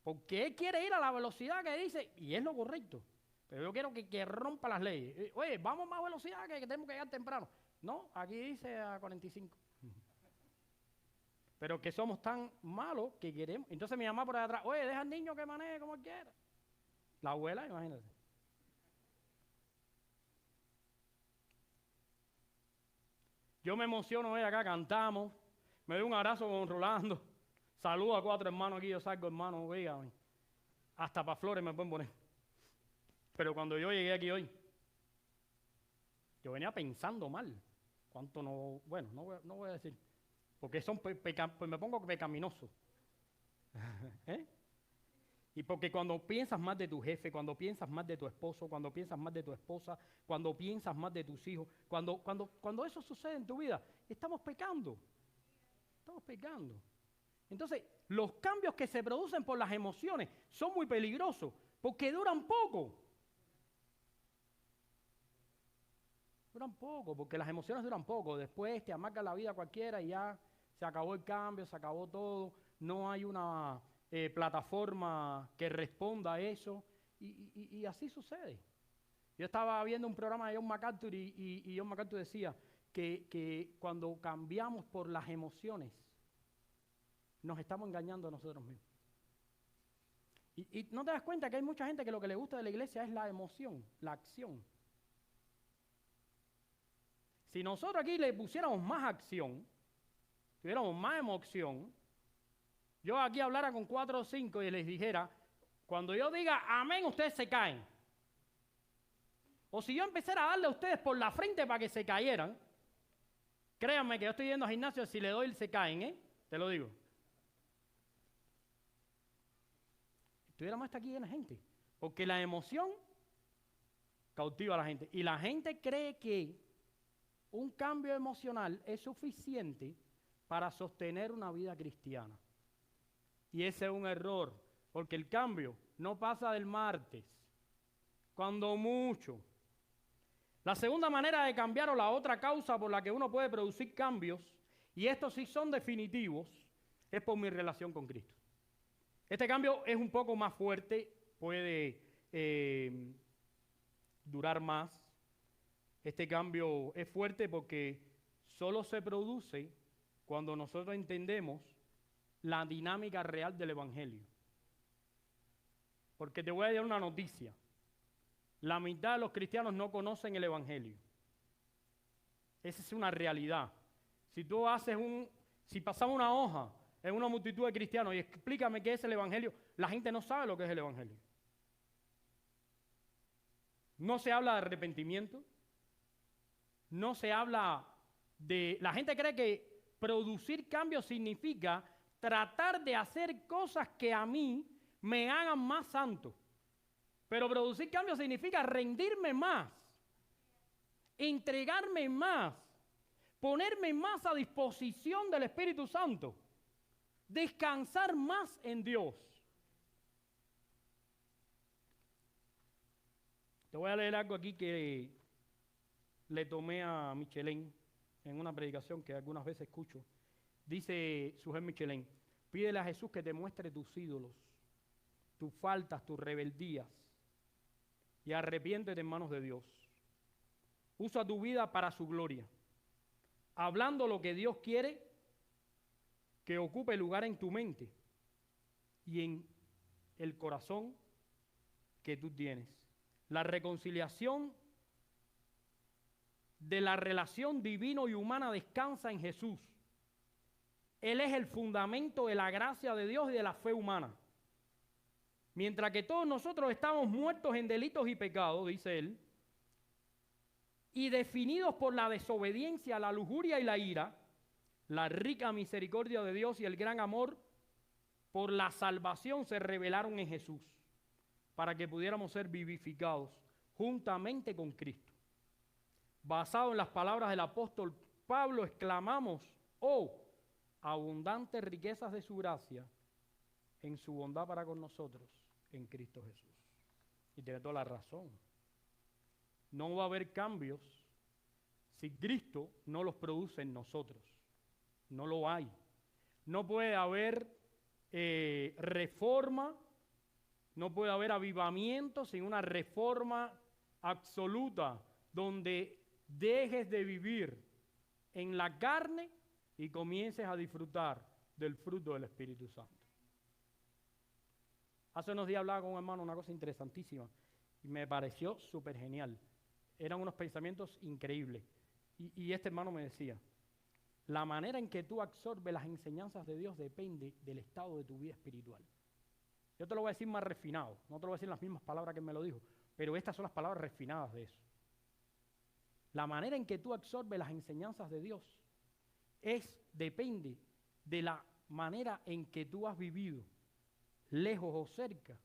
Porque él quiere ir a la velocidad que dice, y es lo correcto. Pero yo quiero que rompa las leyes. Oye, vamos más velocidad que tenemos que llegar temprano. No, aquí dice a 45. Pero que somos tan malos que queremos. Entonces mi mamá por ahí atrás, oye, deja al niño que maneje como quiera. La abuela, imagínate. Yo me emociono hoy acá, cantamos, me doy un abrazo con Rolando, saludo a 4 hermanos aquí, yo salgo hermano, oiga, hasta para flores me pueden poner. Pero cuando yo llegué aquí hoy, yo venía pensando mal. ¿Cuánto no? Bueno, no voy a decir. Porque son pues me pongo pecaminoso. ¿Eh? Y porque cuando piensas más de tu jefe, cuando piensas más de tu esposo, cuando piensas más de tu esposa, cuando piensas más de tus hijos, cuando eso sucede en tu vida, estamos pecando. Estamos pecando. Entonces, los cambios que se producen por las emociones son muy peligrosos porque duran poco. Duran poco, porque las emociones duran poco. Después te amarga la vida cualquiera y ya se acabó el cambio, se acabó todo. No hay una plataforma que responda a eso. Y así sucede. Yo estaba viendo un programa de John MacArthur y John MacArthur decía que cuando cambiamos por las emociones, nos estamos engañando a nosotros mismos. Y no te das cuenta que hay mucha gente que lo que le gusta de la iglesia es la emoción, la acción. Si nosotros aquí le pusiéramos más acción, tuviéramos más emoción, yo aquí hablara con 4 o 5 y les dijera, cuando yo diga amén, ustedes se caen. O si yo empezara a darle a ustedes por la frente para que se cayeran, créanme que yo estoy yendo al gimnasio, si le doy se caen, te lo digo. Tuviéramos hasta aquí llena de gente, porque la emoción cautiva a la gente. Y la gente cree que un cambio emocional es suficiente para sostener una vida cristiana. Y ese es un error, porque el cambio no pasa del martes, cuando mucho. La segunda manera de cambiar o la otra causa por la que uno puede producir cambios, y estos sí son definitivos, es por mi relación con Cristo. Este cambio es un poco más fuerte, puede durar más. Este cambio es fuerte porque solo se produce cuando nosotros entendemos la dinámica real del Evangelio. Porque te voy a dar una noticia. La mitad de los cristianos no conocen el Evangelio. Esa es una realidad. Si pasamos una hoja en una multitud de cristianos y explícame qué es el Evangelio, la gente no sabe lo que es el Evangelio. No se habla de arrepentimiento. No se habla de... La gente cree que producir cambios significa tratar de hacer cosas que a mí me hagan más santo. Pero producir cambios significa rendirme más, entregarme más, ponerme más a disposición del Espíritu Santo. descansar más en Dios. Te voy a leer algo aquí que le tomé a Michelin en una predicación que algunas veces escucho. Dice Sujel Michelin: pídele a Jesús que te muestre tus ídolos, tus faltas, tus rebeldías, y arrepiéntete en manos de Dios. Usa tu vida para su gloria, hablando lo que Dios quiere que ocupe lugar en tu mente y en el corazón que tú tienes. La reconciliación de la relación divino y humana descansa en Jesús. Él es el fundamento de la gracia de Dios y de la fe humana. Mientras que todos nosotros estamos muertos en delitos y pecados, dice él, y definidos por la desobediencia, la lujuria y la ira, la rica misericordia de Dios y el gran amor por la salvación se revelaron en Jesús, para que pudiéramos ser vivificados juntamente con Cristo. Basado en las palabras del apóstol Pablo, exclamamos: oh, abundantes riquezas de su gracia en su bondad para con nosotros en Cristo Jesús. Y tiene toda la razón. No va a haber cambios si Cristo no los produce en nosotros. No lo hay. No puede haber reforma, no puede haber avivamiento sin una reforma absoluta donde dejes de vivir en la carne y comiences a disfrutar del fruto del Espíritu Santo. Hace unos días hablaba con un hermano una cosa interesantísima y me pareció súper genial. Eran unos pensamientos increíbles. Y este hermano me decía: la manera en que tú absorbes las enseñanzas de Dios depende del estado de tu vida espiritual. Yo te lo voy a decir más refinado, no te lo voy a decir en las mismas palabras que él me lo dijo, pero estas son las palabras refinadas de eso. La manera en que tú absorbes las enseñanzas de Dios depende de la manera en que tú has vivido, lejos o cerca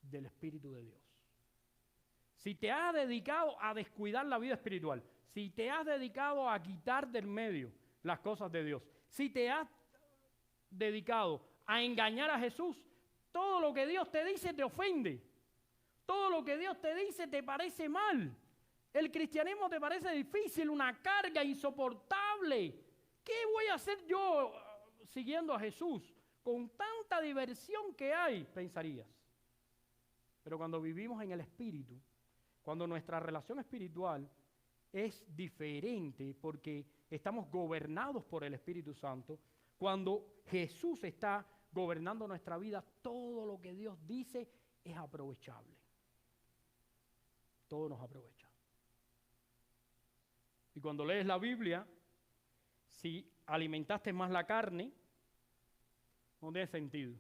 del Espíritu de Dios. Si te has dedicado a descuidar la vida espiritual, si te has dedicado a quitar del medio las cosas de Dios, si te has dedicado a engañar a Jesús, todo lo que Dios te dice te ofende. Todo lo que Dios te dice te parece mal. El cristianismo te parece difícil, una carga insoportable. ¿Qué voy a hacer yo siguiendo a Jesús? Con tanta diversión que hay, pensarías. Pero cuando vivimos en el Espíritu, cuando nuestra relación espiritual es diferente porque estamos gobernados por el Espíritu Santo, cuando Jesús está gobernando nuestra vida, todo lo que Dios dice es aprovechable. Todo nos aprovecha. Y cuando lees la Biblia, si alimentaste más la carne, no tiene sentido.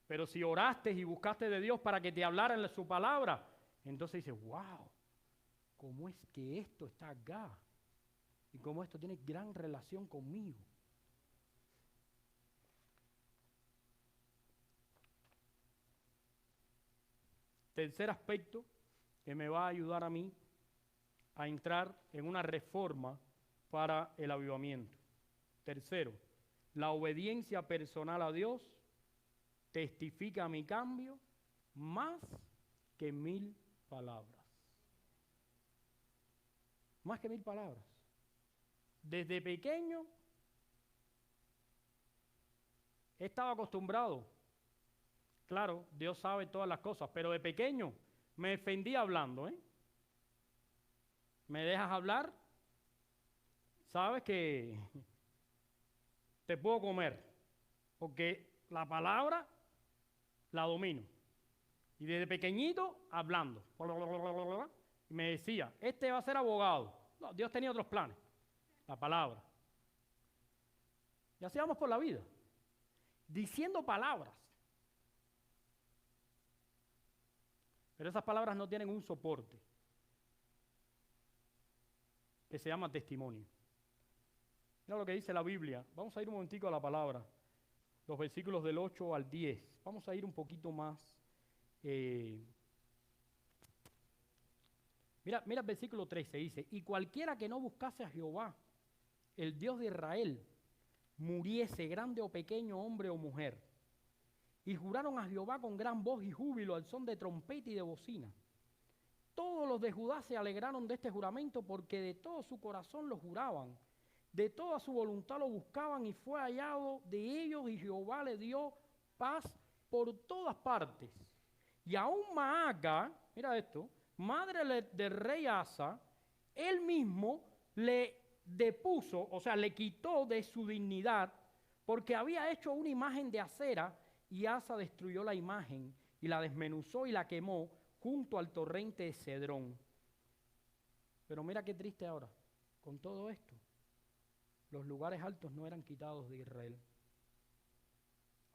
Pero si oraste y buscaste de Dios para que te hablara en su palabra, entonces dices: wow, ¿cómo es que esto está acá? Y cómo esto tiene gran relación conmigo. Tercer aspecto que me va a ayudar a mí a entrar en una reforma para el avivamiento. Tercero, la obediencia personal a Dios testifica mi cambio más que 1000 palabras. Más que 1000 palabras. Desde pequeño he estado acostumbrado. Claro, Dios sabe todas las cosas, pero de pequeño me defendía hablando, ¿Me dejas hablar? Sabes que te puedo comer, porque la palabra la domino. Y desde pequeñito hablando. Y me decía: este va a ser abogado. No, Dios tenía otros planes. La palabra. Y así vamos por la vida, diciendo palabras. Pero esas palabras no tienen un soporte que se llama testimonio. Mira lo que dice la Biblia. Vamos a ir un momentico a la palabra. Los versículos del 8 al 10. Vamos a ir un poquito más. Mira el versículo 13. Dice: y cualquiera que no buscase a Jehová, el Dios de Israel, muriese, grande o pequeño, hombre o mujer. Y juraron a Jehová con gran voz y júbilo, al son de trompeta y de bocina. Todos los de Judá se alegraron de este juramento, porque de todo su corazón lo juraban, de toda su voluntad lo buscaban, y fue hallado de ellos, y Jehová le dio paz por todas partes. Y aún Maaca, mira esto, madre del rey Asa, él mismo le depuso, o sea, le quitó de su dignidad, porque había hecho una imagen de acera, y Asa destruyó la imagen, y la desmenuzó y la quemó junto al torrente de Cedrón. Pero mira qué triste ahora, con todo esto, los lugares altos no eran quitados de Israel.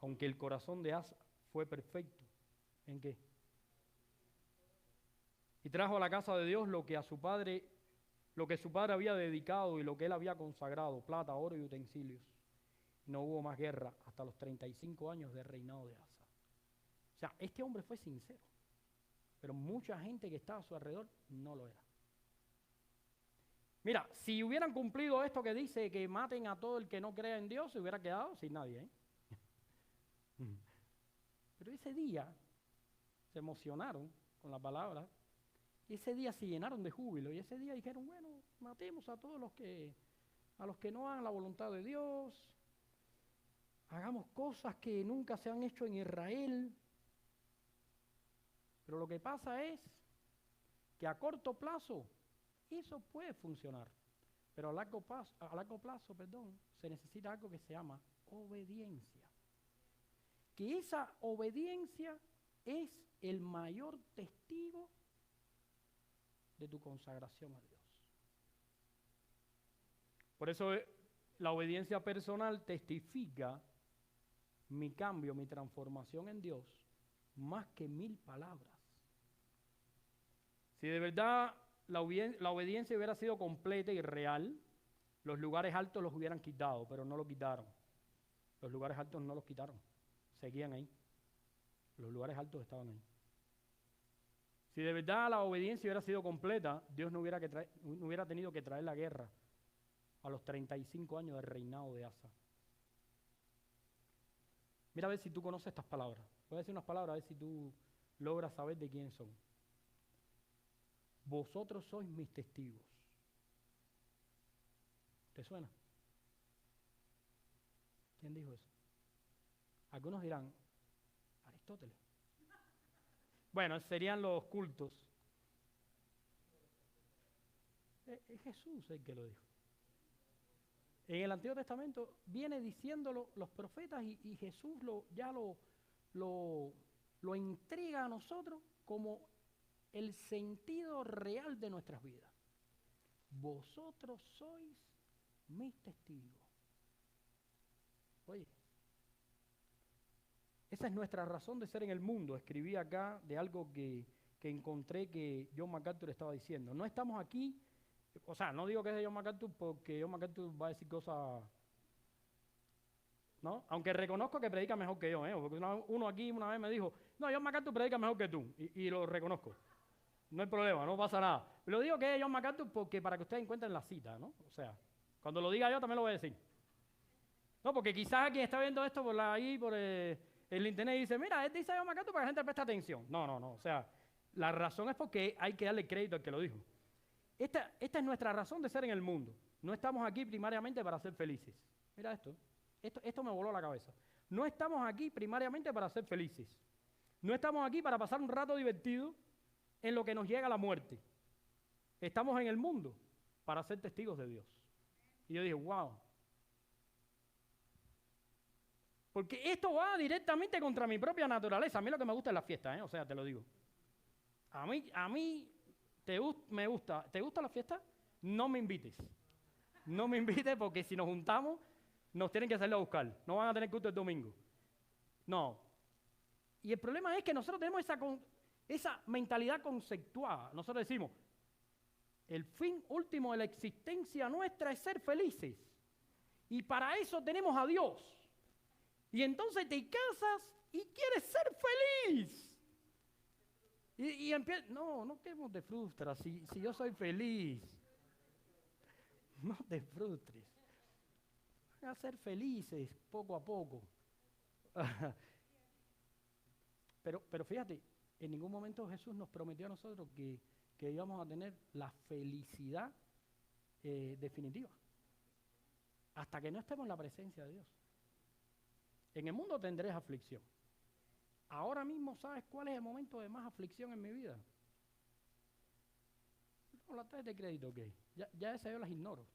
Aunque el corazón de Asa fue perfecto. ¿En qué? Y trajo a la casa de Dios lo que su padre había dedicado y lo que él había consagrado, plata, oro y utensilios. No hubo más guerra hasta los 35 años de reinado de Asa. O sea, este hombre fue sincero, pero mucha gente que estaba a su alrededor no lo era. Mira, si hubieran cumplido esto que dice que maten a todo el que no crea en Dios, se hubiera quedado sin nadie, ¿eh? Pero ese día se emocionaron con la palabra, y ese día se llenaron de júbilo, y ese día dijeron, bueno, matemos a todos los que no hagan la voluntad de Dios, hagamos cosas que nunca se han hecho en Israel. Pero lo que pasa es que a corto plazo eso puede funcionar, pero a largo plazo, se necesita algo que se llama obediencia. Que esa obediencia es el mayor testigo de tu consagración a Dios. Por eso la obediencia personal testifica mi cambio, mi transformación en Dios, más que 1000 palabras. Si de verdad la obediencia hubiera sido completa y real, los lugares altos los hubieran quitado, pero no lo quitaron. Los lugares altos no los quitaron, seguían ahí. Los lugares altos estaban ahí. Si de verdad la obediencia hubiera sido completa, Dios no hubiera tenido que traer la guerra a los 35 años del reinado de Asa. Mira a ver si tú conoces estas palabras. Voy a decir unas palabras a ver si tú logras saber de quién son. Vosotros sois mis testigos. ¿Te suena? ¿Quién dijo eso? Algunos dirán, Aristóteles. Bueno, serían los cultos. Es Jesús el que lo dijo. En el Antiguo Testamento viene diciéndolo los profetas y Jesús lo entrega a nosotros como el sentido real de nuestras vidas. Vosotros sois mis testigos. Oye, esa es nuestra razón de ser en el mundo. Escribí acá de algo que encontré que John MacArthur estaba diciendo. No estamos aquí, o sea, no digo que es de John MacArthur porque John MacArthur va a decir cosas, ¿no? Aunque reconozco que predica mejor que yo, ¿eh? Porque uno aquí una vez me dijo, no, John MacArthur predica mejor que tú, y lo reconozco. No hay problema, no pasa nada. Lo digo que es John MacArthur porque para que ustedes encuentren la cita, ¿no? O sea, cuando lo diga yo también lo voy a decir. No, porque quizás quien está viendo esto por el internet y dice, mira, él dice John MacArthur para que la gente preste atención. No. O sea, la razón es porque hay que darle crédito al que lo dijo. Esta es nuestra razón de ser en el mundo. No estamos aquí primariamente para ser felices. Mira esto. Esto me voló la cabeza. No estamos aquí primariamente para ser felices. No estamos aquí para pasar un rato divertido en lo que nos llega la muerte. Estamos en el mundo para ser testigos de Dios. Y yo dije, wow. Porque esto va directamente contra mi propia naturaleza. A mí lo que me gusta es la fiesta, ¿eh? O sea, te lo digo. A mí me gusta. ¿Te gusta la fiesta? No me invites. No me invites porque si nos juntamos, nos tienen que salir a buscar. No van a tener culto el domingo. No. Y el problema es que nosotros tenemos esa mentalidad conceptuada. Nosotros decimos, el fin último de la existencia nuestra es ser felices. Y para eso tenemos a Dios. Y entonces te casas y quieres ser feliz. Y empieza, no te frustras si yo soy feliz. No te frustres. van a ser felices poco a poco. Pero fíjate, en ningún momento Jesús nos prometió a nosotros que íbamos a tener la felicidad definitiva. Hasta que no estemos en la presencia de Dios. En el mundo tendréis aflicción. Ahora mismo, ¿sabes cuál es el momento de más aflicción en mi vida? No, las tarjetas de crédito, ok. Ya esas yo las ignoro.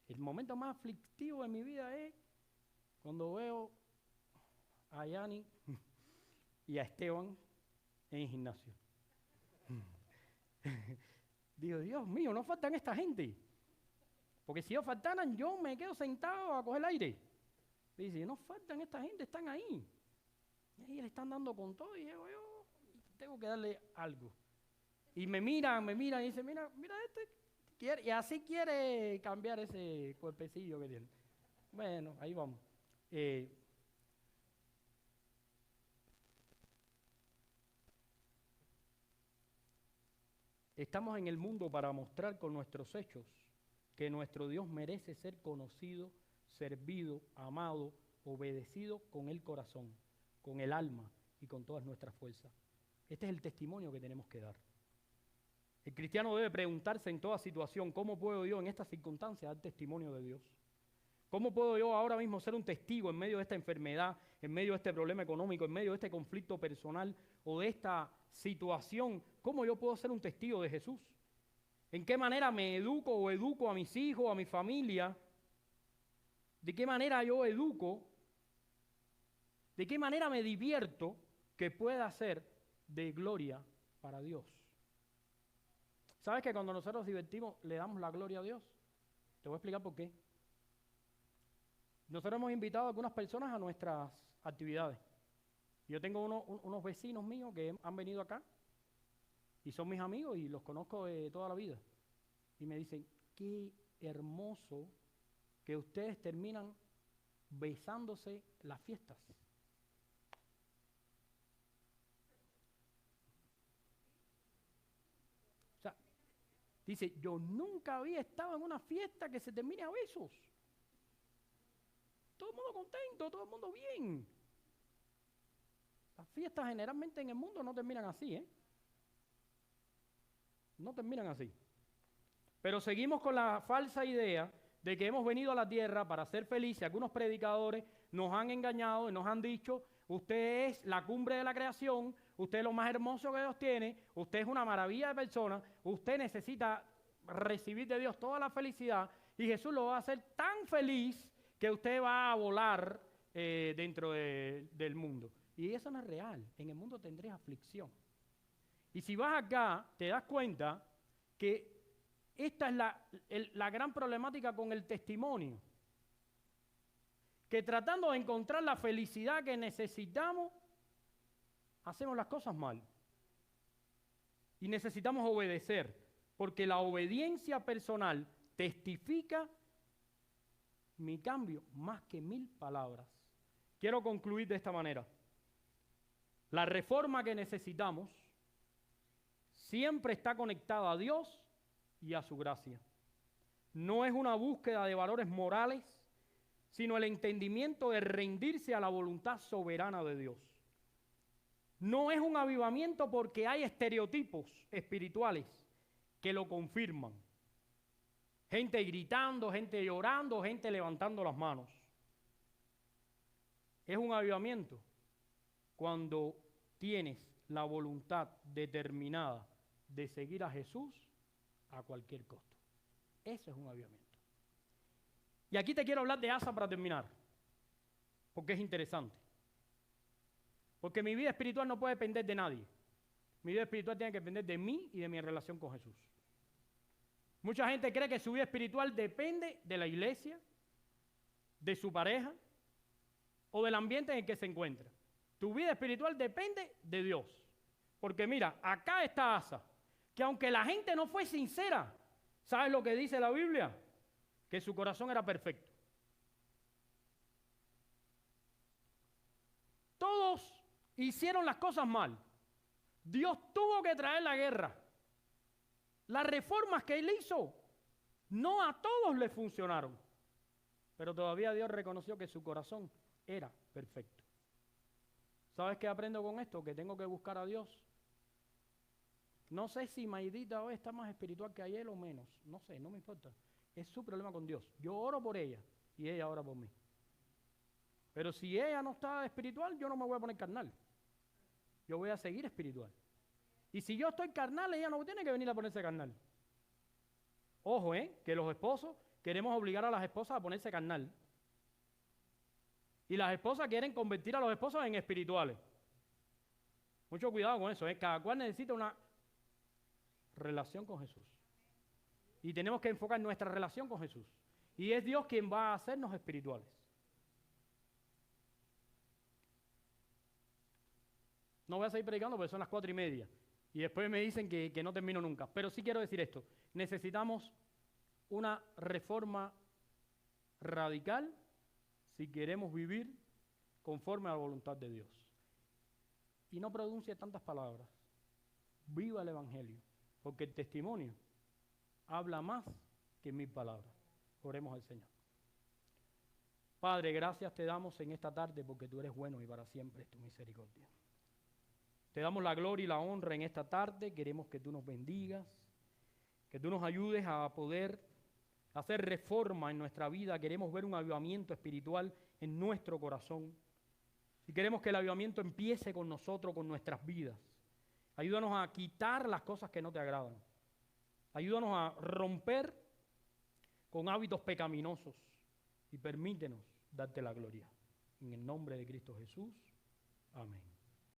El momento más aflictivo de mi vida es cuando veo a Yani y a Esteban en el gimnasio. Digo, Dios mío, no faltan esta gente. Porque si ellos faltaran, yo me quedo sentado a coger aire. Y dice, no faltan esta gente, están ahí. Y ahí le están dando con todo y yo tengo que darle algo. Y me miran y dicen, mira este. Y así quiere cambiar ese cuerpecillo que tiene. Bueno, ahí vamos. Estamos en el mundo para mostrar con nuestros hechos que nuestro Dios merece ser conocido, servido, amado, obedecido con el corazón, con el alma y con todas nuestras fuerzas. Este es el testimonio que tenemos que dar. El cristiano debe preguntarse en toda situación, ¿cómo puedo yo en estas circunstancias dar testimonio de Dios? ¿Cómo puedo yo ahora mismo ser un testigo en medio de esta enfermedad, en medio de este problema económico, en medio de este conflicto personal o de esta situación? ¿Cómo yo puedo ser un testigo de Jesús? ¿En qué manera me educo o educo a mis hijos, a mi familia? ¿De qué manera yo educo? ¿De qué manera me divierto que pueda ser de gloria para Dios? ¿Sabes que cuando nosotros divertimos le damos la gloria a Dios? Te voy a explicar por qué. Nosotros hemos invitado a algunas personas a nuestras actividades. Yo tengo unos vecinos míos que han venido acá y son mis amigos y los conozco de toda la vida. Y me dicen, qué hermoso que ustedes terminan besándose las fiestas. O sea, dice, yo nunca había estado en una fiesta que se termine a besos. Todo el mundo contento, todo el mundo bien. Las fiestas generalmente en el mundo no terminan así, ¿eh? No terminan así. Pero seguimos con la falsa idea de que hemos venido a la tierra para ser felices. Algunos predicadores nos han engañado y nos han dicho, usted es la cumbre de la creación, usted es lo más hermoso que Dios tiene, usted es una maravilla de persona, usted necesita recibir de Dios toda la felicidad y Jesús lo va a hacer tan feliz que usted va a volar dentro del mundo. Y eso no es real. En el mundo tendréis aflicción. Y si vas acá, te das cuenta que esta es la gran problemática con el testimonio. Que tratando de encontrar la felicidad que necesitamos, hacemos las cosas mal. Y necesitamos obedecer, porque la obediencia personal testifica mi cambio más que 1000 palabras. Quiero concluir de esta manera. La reforma que necesitamos siempre está conectada a Dios y a su gracia. No es una búsqueda de valores morales, sino el entendimiento de rendirse a la voluntad soberana de Dios. No es un avivamiento porque hay estereotipos espirituales que lo confirman. Gente gritando, gente llorando, gente levantando las manos. Es un avivamiento cuando tienes la voluntad determinada de seguir a Jesús a cualquier costo. Eso es un avivamiento. Y aquí te quiero hablar de Asa para terminar, porque es interesante. Porque mi vida espiritual no puede depender de nadie. Mi vida espiritual tiene que depender de mí y de mi relación con Jesús. Mucha gente cree que su vida espiritual depende de la iglesia, de su pareja o del ambiente en el que se encuentra. Tu vida espiritual depende de Dios. Porque mira, acá está Asa, que aunque la gente no fue sincera, ¿sabes lo que dice la Biblia? Que su corazón era perfecto. Todos hicieron las cosas mal. Dios tuvo que traer la guerra. Las reformas que él hizo, no a todos le funcionaron. pero todavía Dios reconoció que su corazón era perfecto. ¿Sabes qué aprendo con esto? Que tengo que buscar a Dios. No sé si Maidita hoy está más espiritual que ayer o menos. No sé, no me importa. Es su problema con Dios. Yo oro por ella y ella ora por mí. Pero si ella no está espiritual, yo no me voy a poner carnal. Yo voy a seguir espiritual. Y si yo estoy carnal, ella no tiene que venir a ponerse carnal. Ojo, que los esposos queremos obligar a las esposas a ponerse carnal. Y las esposas quieren convertir a los esposos en espirituales. Mucho cuidado con eso, Cada cual necesita una relación con Jesús. Y tenemos que enfocar nuestra relación con Jesús. Y es Dios quien va a hacernos espirituales. No voy a seguir predicando porque son las 4:30. Y después me dicen que no termino nunca. Pero sí quiero decir esto. Necesitamos una reforma radical si queremos vivir conforme a la voluntad de Dios. Y no pronuncie tantas palabras. Viva el Evangelio. Porque el testimonio habla más que 1000 palabras. Oremos al Señor. Padre, gracias te damos en esta tarde porque tú eres bueno y para siempre es tu misericordia. Te damos la gloria y la honra en esta tarde. Queremos que tú nos bendigas, que tú nos ayudes a poder hacer reforma en nuestra vida. Queremos ver un avivamiento espiritual en nuestro corazón. Y queremos que el avivamiento empiece con nosotros, con nuestras vidas. Ayúdanos a quitar las cosas que no te agradan. Ayúdanos a romper con hábitos pecaminosos y permítenos darte la gloria. En el nombre de Cristo Jesús. Amén.